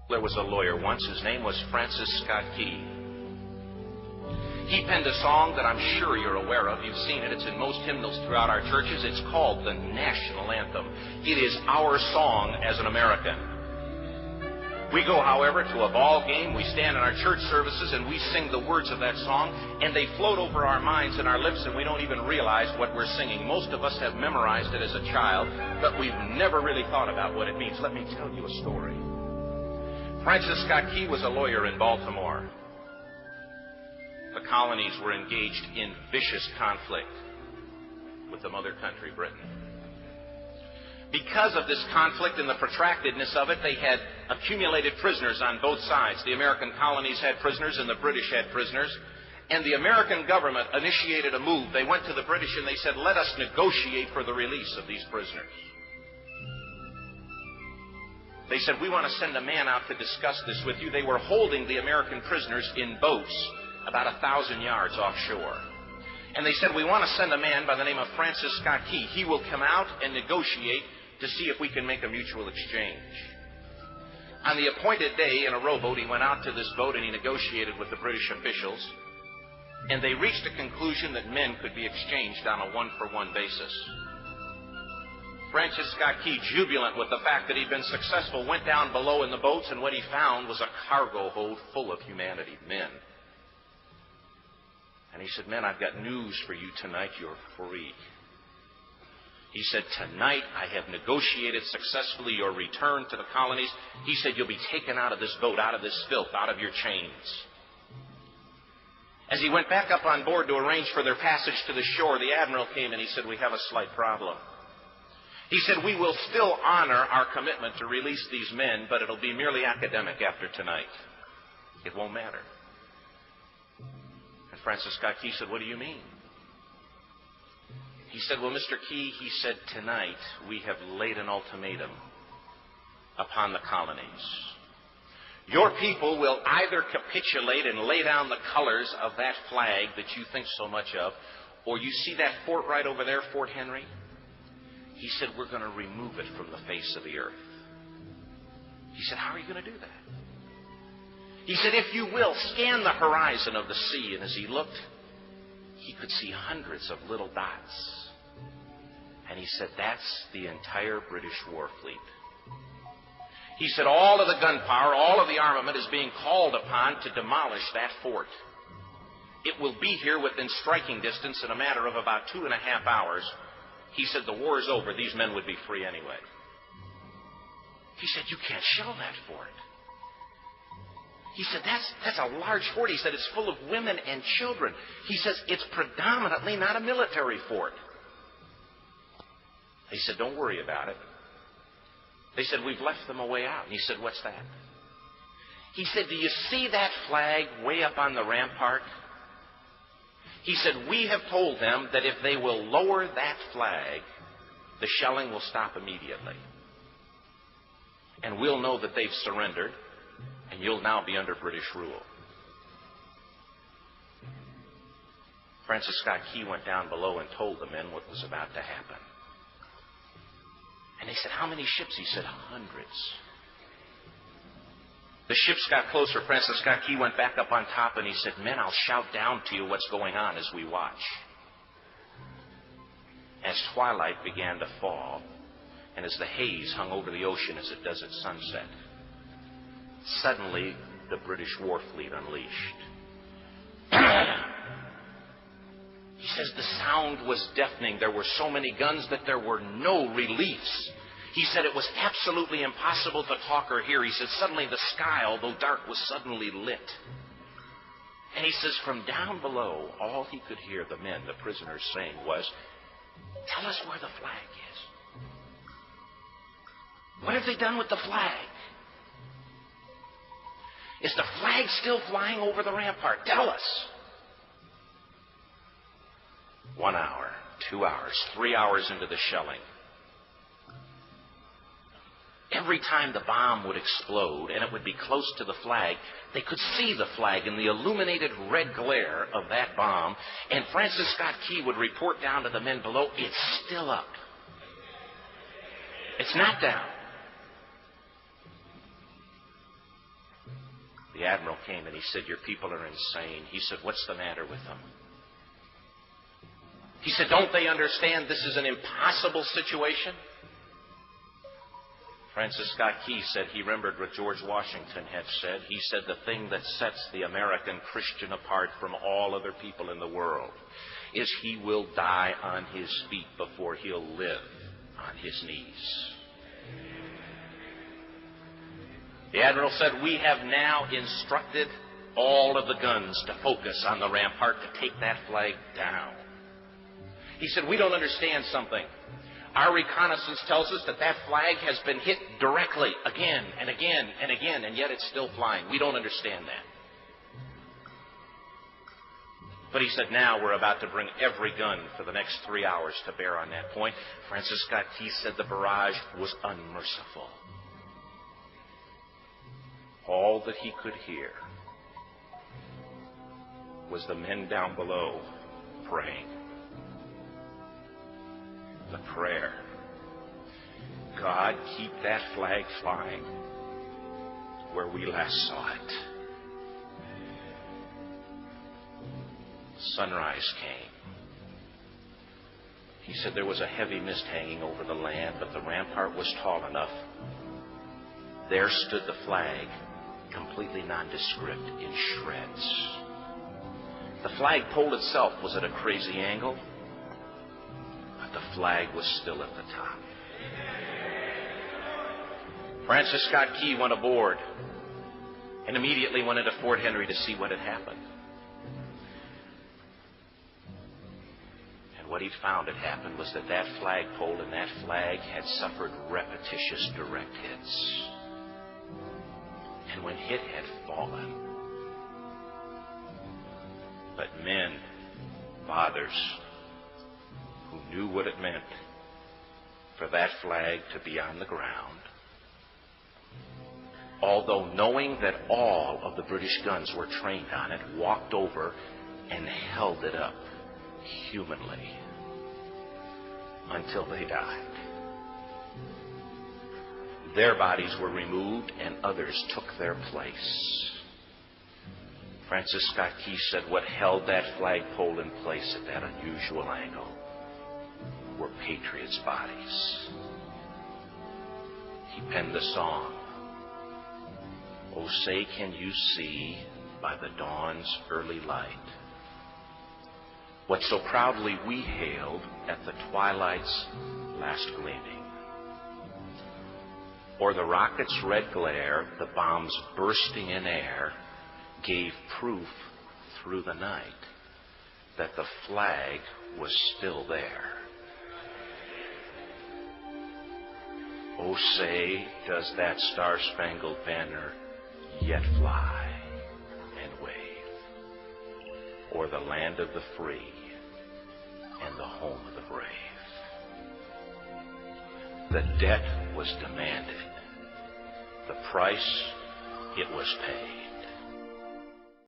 There was a lawyer once. His name was Francis Scott Key. He penned a song that I'm sure you're aware of. You've seen it. It's in most hymnals throughout our churches. It's called the National Anthem. It is our song as an American. We go, however, to a ball game. We stand in our church services and we sing the words of that song, and they float over our minds and our lips, and we don't even realize what we're singing. Most of us have memorized it as a child, but we've never really thought about what it means. Let me tell you a story. Francis Scott Key was a lawyer in Baltimore. The colonies were engaged in vicious conflict with the mother country, Britain. Because of this conflict and the protractedness of it, they had accumulated prisoners on both sides. The American colonies had prisoners and the British had prisoners. And the American government initiated a move. They went to the British and they said, let us negotiate for the release of these prisoners. They said, we want to send a man out to discuss this with you. They were holding the American prisoners in boats about 1,000 yards offshore. And they said, we want to send a man by the name of Francis Scott Key. He will come out and negotiate to see if we can make a mutual exchange. On the appointed day in a rowboat, he went out to this boat and he negotiated with the British officials. And they reached a conclusion that men could be exchanged on a one-for-one basis. Francis Scott Key, jubilant with the fact that he'd been successful, went down below in the boats, and what he found was a cargo hold full of humanity, men. And he said, men, I've got news for you tonight. You're free. He said, tonight I have negotiated successfully your return to the colonies. He said, you'll be taken out of this boat, out of this filth, out of your chains. As he went back up on board to arrange for their passage to the shore, the admiral came and he said, we have a slight problem. He said, we will still honor our commitment to release these men, but it'll be merely academic after tonight. It won't matter. And Francis Scott Key said, what do you mean? He said, well, Mr. Key, he said, tonight we have laid an ultimatum upon the colonies. Your people will either capitulate and lay down the colors of that flag that you think so much of, or you see that fort right over there, Fort Henry? He said, we're going to remove it from the face of the earth. He said, how are you going to do that? He said, if you will, scan the horizon of the sea. And as he looked, he could see hundreds of little dots. And he said, that's the entire British war fleet. He said, all of the gunpowder, all of the armament is being called upon to demolish that fort. It will be here within striking distance in a matter of about 2.5 hours. He said, the war is over. These men would be free anyway. He said, you can't shell that fort. He said, that's a large fort. He said, it's full of women and children. He says, it's predominantly not a military fort. They said, don't worry about it. They said, we've left them a way out. And he said, what's that? He said, do you see that flag way up on the rampart? He said, we have told them that if they will lower that flag, the shelling will stop immediately. And we'll know that they've surrendered, and you'll now be under British rule. Francis Scott Key went down below and told the men what was about to happen. And they said, how many ships? He said, hundreds. The ships got closer. Francis Scott Key went back up on top and he said, men, I'll shout down to you what's going on as we watch. As twilight began to fall, and as the haze hung over the ocean as it does at sunset, suddenly the British war fleet unleashed. He says the sound was deafening. There were so many guns that there were no reliefs. He said it was absolutely impossible to talk or hear. He said suddenly the sky, although dark, was suddenly lit. And he says from down below, all he could hear the men, the prisoners, saying was, tell us where the flag is. What have they done with the flag? Is the flag still flying over the rampart? Tell us. 1 hour, 2 hours, 3 hours into the shelling. Every time the bomb would explode and it would be close to the flag, they could see the flag in the illuminated red glare of that bomb. And Francis Scott Key would report down to the men below, it's still up. It's not down. The admiral came and he said, "Your people are insane." He said, "What's the matter with them?" He said, "Don't they understand this is an impossible situation?" Francis Scott Key said he remembered what George Washington had said. He said, "The thing that sets the American Christian apart from all other people in the world is he will die on his feet before he'll live on his knees." The admiral said, "We have now instructed all of the guns to focus on the rampart to take that flag down." He said, "We don't understand something. Our reconnaissance tells us that that flag has been hit directly again and again and again, and yet it's still flying. We don't understand that." But he said, "Now we're about to bring every gun for the next 3 hours to bear on that point." Francis Scott Key said the barrage was unmerciful. All that he could hear was the men down below praying. The prayer, "God, keep that flag flying where we last saw it." Sunrise came. He said there was a heavy mist hanging over the land, but the rampart was tall enough. There stood the flag, completely nondescript, in shreds. The flagpole itself was at a crazy angle, but the flag was still at the top. Francis Scott Key went aboard and immediately went into Fort Henry to see what had happened. And what he found had happened was that that flagpole and that flag had suffered repetitious direct hits. And when it had fallen, but men, fathers, who knew what it meant for that flag to be on the ground, although knowing that all of the British guns were trained on it, walked over and held it up humanly until they died. Their bodies were removed and others took their place. Francis Scott Key said what held that flagpole in place at that unusual angle were patriots' bodies. He penned the song, "Oh, say can you see by the dawn's early light what so proudly we hailed at the twilight's last gleaming. Or the rocket's red glare, the bombs bursting in air, gave proof through the night that the flag was still there. Oh, say, does that star-spangled banner yet fly and wave o'er the land of the free and the home of the brave?" The debt was demanded. The price, it was paid.